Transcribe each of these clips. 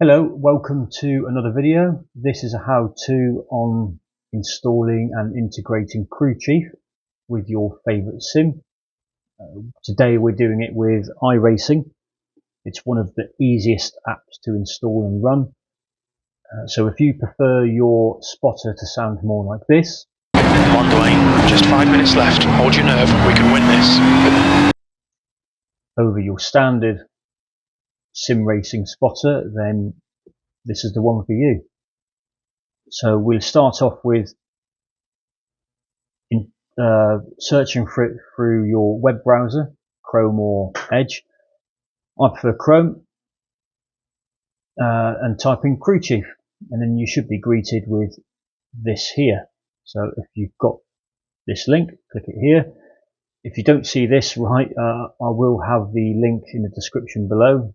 Hello, welcome to another video. This is a how-to on installing and integrating Crew Chief with your favorite sim. Today we're doing it with iRacing. It's one of the easiest apps to install and run. So if you prefer your spotter to sound more like this. On Dwayne, just 5 minutes left. Hold your nerve, we can win this. Over your standard sim racing spotter, then this is the one for you. So we'll start off with searching for it through your web browser, Chrome or Edge. I prefer Chrome, and type in Crew Chief, and then you should be greeted with this here. So if you've got this link, click it here. If you don't see this right, I will have the link in the description below,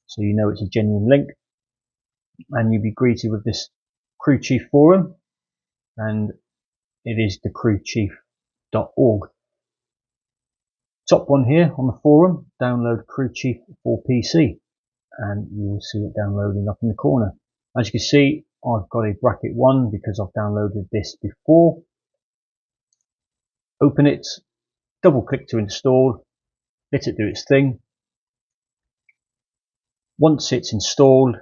so you know it's a genuine link, and you'll be greeted with this Crew Chief forum, and it is the crewchief.org. Top one here on the forum, download Crew Chief for PC, and you will see it downloading up in the corner. As you can see, I've got a bracket 1 because I've downloaded this before. Open it, double click to install, let it do its thing. Once it's installed,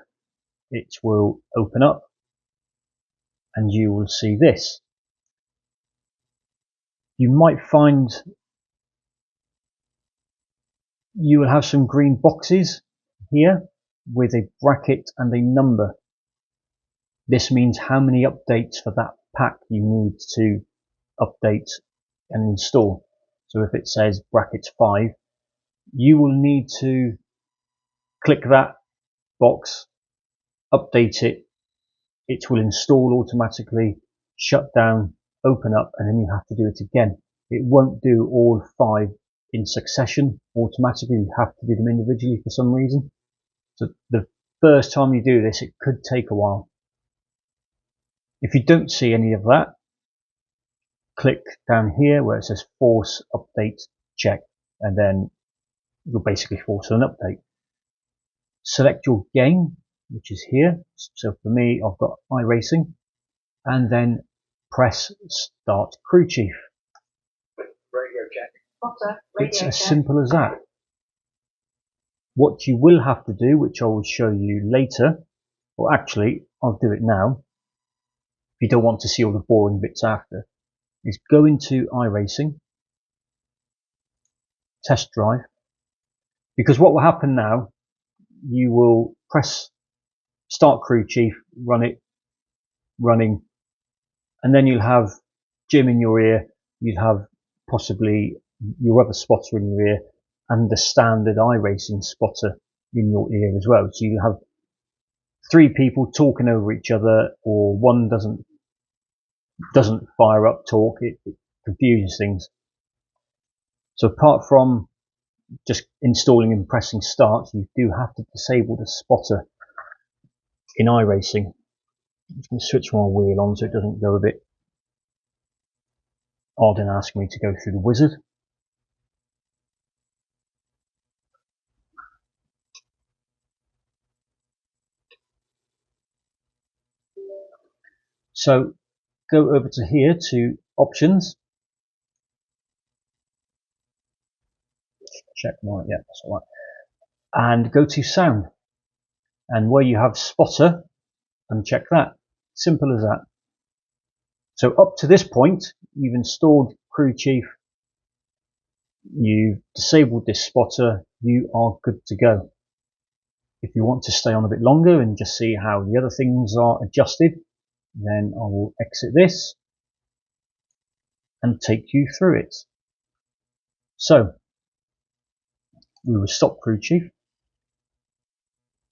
it will open up and you will see this. You might find you will have some green boxes here with a bracket and a number. This means how many updates for that pack you need to update and install. So if it says brackets 5, you will need to click that box, update it, it will install automatically, shut down, open up, and then you have to do it again. It won't do all 5 in succession automatically, you have to do them individually for some reason. So the first time you do this, it could take a while. If you don't see any of that, click down here where it says force update check, and then you'll basically force an update. Select your game, which is here. So for me, I've got iRacing, and then press start Crew Chief. Radio check. It's as simple as that. What you will have to do, which I will show you later, or actually I'll do it now if you don't want to see all the boring bits after, is go into iRacing, test drive, because what will happen now, you will press start Crew Chief, run it, running, and then you'll have Jim in your ear, you'll have possibly your other spotter in your ear, and the standard iRacing spotter in your ear as well. So you'll have 3 people talking over each other, or one doesn't fire up talk, it confuses things. So apart from just installing and pressing start, you do have to disable the spotter in iRacing. I'm just going to switch my wheel on so it doesn't go a bit odd and ask me to go through the wizard. So go over to here to options. Check my, yeah, that's all right. And go to sound. And where you have spotter, uncheck that. Simple as that. So up to this point, you've installed Crew Chief, you've disabled this spotter, you are good to go. If you want to stay on a bit longer and just see how the other things are adjusted, then I will exit this and take you through it. So we will stop Crew Chief.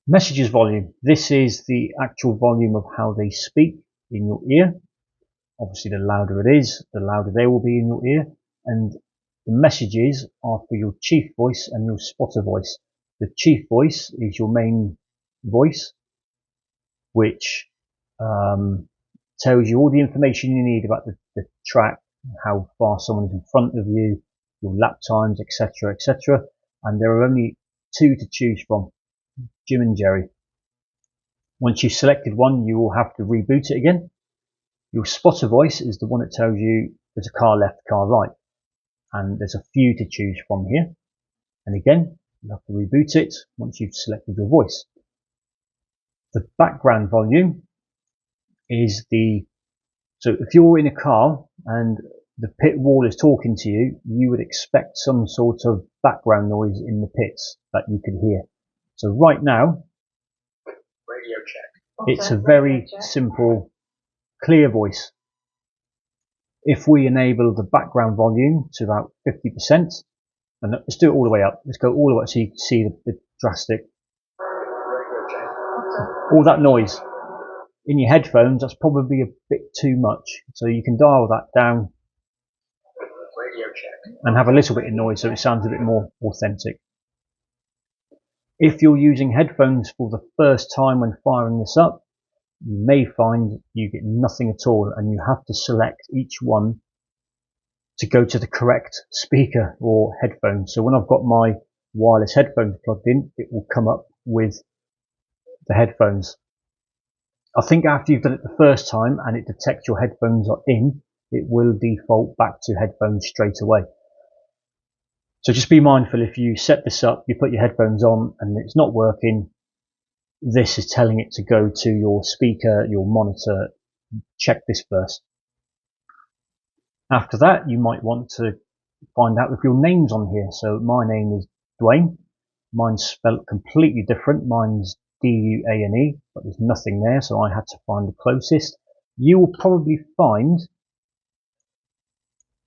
Messages volume. This is the actual volume of how they speak in your ear. Obviously, the louder it is, the louder they will be in your ear. And the messages are for your chief voice and your spotter voice. The chief voice is your main voice, which tells you all the information you need about the track, how far someone's in front of you, your lap times, etc., etc. And there are only 2 to choose from, Jim and Jerry. Once you've selected one, you will have to reboot it again. Your spotter voice is the one that tells you there's a car left, car right, and there's a few to choose from here. And again, you have to reboot it once you've selected your voice. The background volume is so if you're in a car and the pit wall is talking to you, you would expect some sort of background noise in the pits that you could hear. So right now, Radio check. it's a very simple, clear voice. If we enable the background volume to about 50%, and let's do it all the way up. Let's go all the way up so you can see the drastic. Radio check. All that noise in your headphones, that's probably a bit too much. So you can dial that down Radio check. and have a little bit of noise so it sounds a bit more authentic. If you're using headphones for the first time when firing this up, you may find you get nothing at all, and you have to select each one to go to the correct speaker or headphone. So when I've got my wireless headphones plugged in, it will come up with the headphones. I think after you've done it the first time and it detects your headphones are in, it will default back to headphones straight away. So just be mindful, if you set this up, you put your headphones on and it's not working, this is telling it to go to your speaker, your monitor. Check this first. After that, you might want to find out if your name's on here. So my name is Dwayne. Mine's spelled completely different. Mine's D-U-A-N-E, but there's nothing there, so I had to find the closest. You will probably find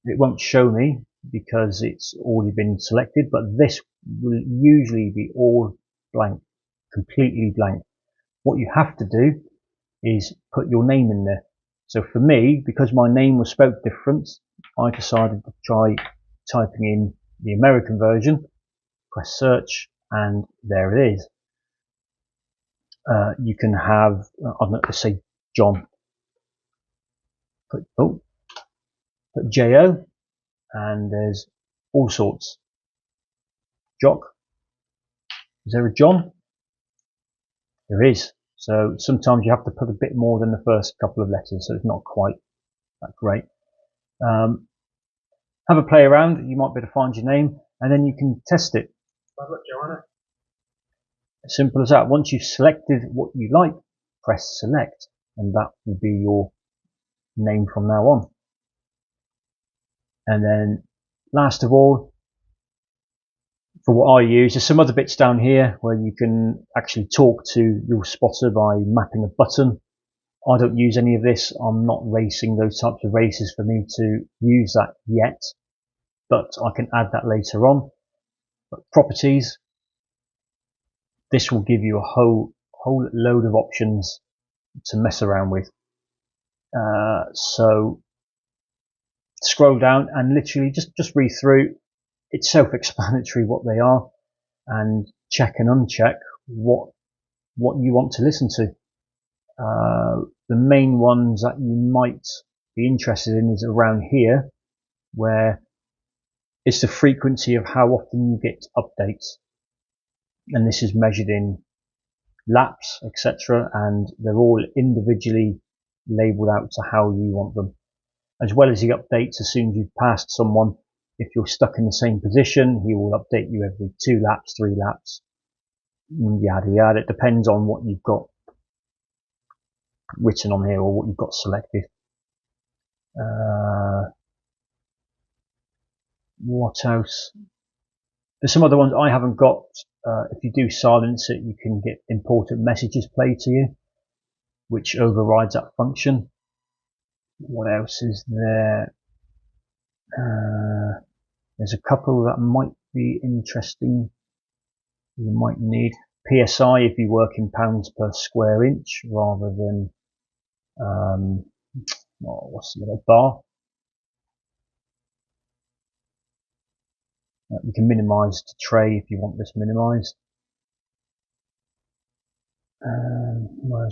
it won't show me because it's already been selected, but this will usually be all blank, completely blank. What you have to do is put your name in there. So for me, because my name was spelled different, I decided to try typing in the American version, press search, and there it is. You can have, let's say John, put J-O, and there's all sorts. Jock, is there a John? There is. So sometimes you have to put a bit more than the first couple of letters, so it's not quite that great. Have a play around, you might be able to find your name, and then you can test it. Joanna. As simple as that. Once you've selected what you like, press select, and that will be your name from now on. And then last of all, for what I use, there's some other bits down here where you can actually talk to your spotter by mapping a button. I don't use any of this. I'm not racing those types of races for me to use that yet, but I can add that later on. But properties, this will give you a whole load of options to mess around with. So scroll down and literally just read through. It's self-explanatory what they are, and check and uncheck what you want to listen to. The main ones that you might be interested in is around here, where it's the frequency of how often you get updates, and this is measured in laps, etc., and they're all individually labeled out to how you want them, as well as the updates. As soon as you've passed someone, if you're stuck in the same position, he will update you every 2 laps, 3 laps, yada yada. It depends on what you've got written on here or what you've got selected. What else? There's some other ones I haven't got. If you do silence it, you can get important messages played to you, which overrides that function. What else is there? There's a couple that might be interesting. You might need PSI if you work in pounds per square inch rather than what's the other bar. You can minimize to tray if you want this minimized.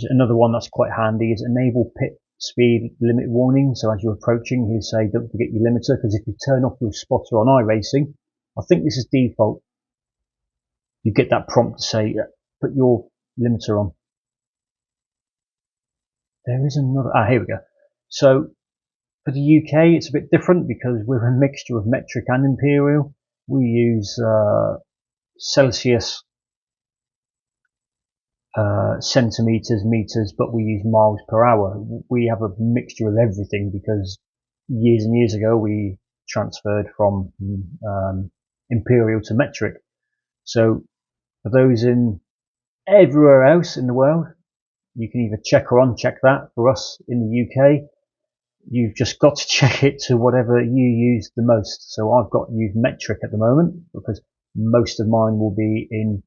Another one that's quite handy is enable pit speed limit warning. So as you're approaching, he'll say don't forget your limiter, because if you turn off your spotter on iRacing, I think this is default, you get that prompt to say put your limiter on. there is another, here we go. So for the UK, it's a bit different because we're a mixture of metric and imperial. We use Celsius, centimeters, meters, but we use miles per hour. We have a mixture of everything because years and years ago we transferred from imperial to metric. So for those in everywhere else in the world, you can either check or uncheck that. For us in the UK, you've just got to check it to whatever you use the most. So I've got used metric at the moment because most of mine will be in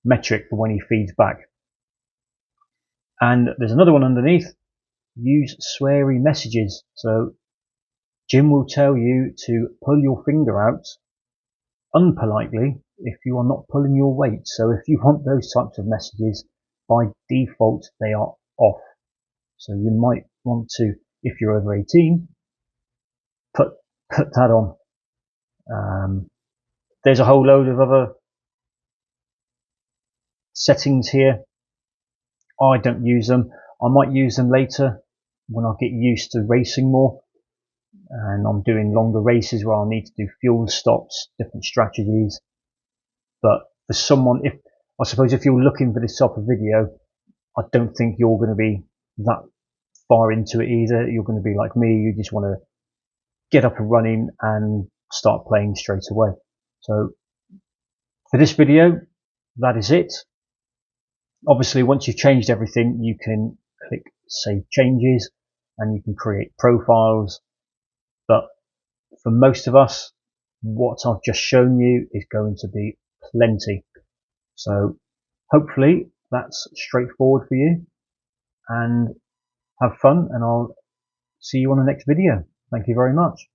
metric for when he feeds back. And there's another one underneath, use sweary messages. So Jim will tell you to pull your finger out unpolitely if you are not pulling your weight. So if you want those types of messages, by default they are off. So you might want to, if you're over 18, put that on. There's a whole load of other settings here. I don't use them. I might use them later when I get used to racing more and I'm doing longer races where I'll need to do fuel stops, different strategies. But for someone, I suppose if you're looking for this type of video, I don't think you're going to be that far into it either. You're going to be like me, you just want to get up and running and start playing straight away. So for this video, that is it. Obviously, once you've changed everything, you can click Save Changes and you can create profiles. But for most of us, what I've just shown you is going to be plenty. So hopefully that's straightforward for you, and have fun, and I'll see you on the next video. Thank you very much.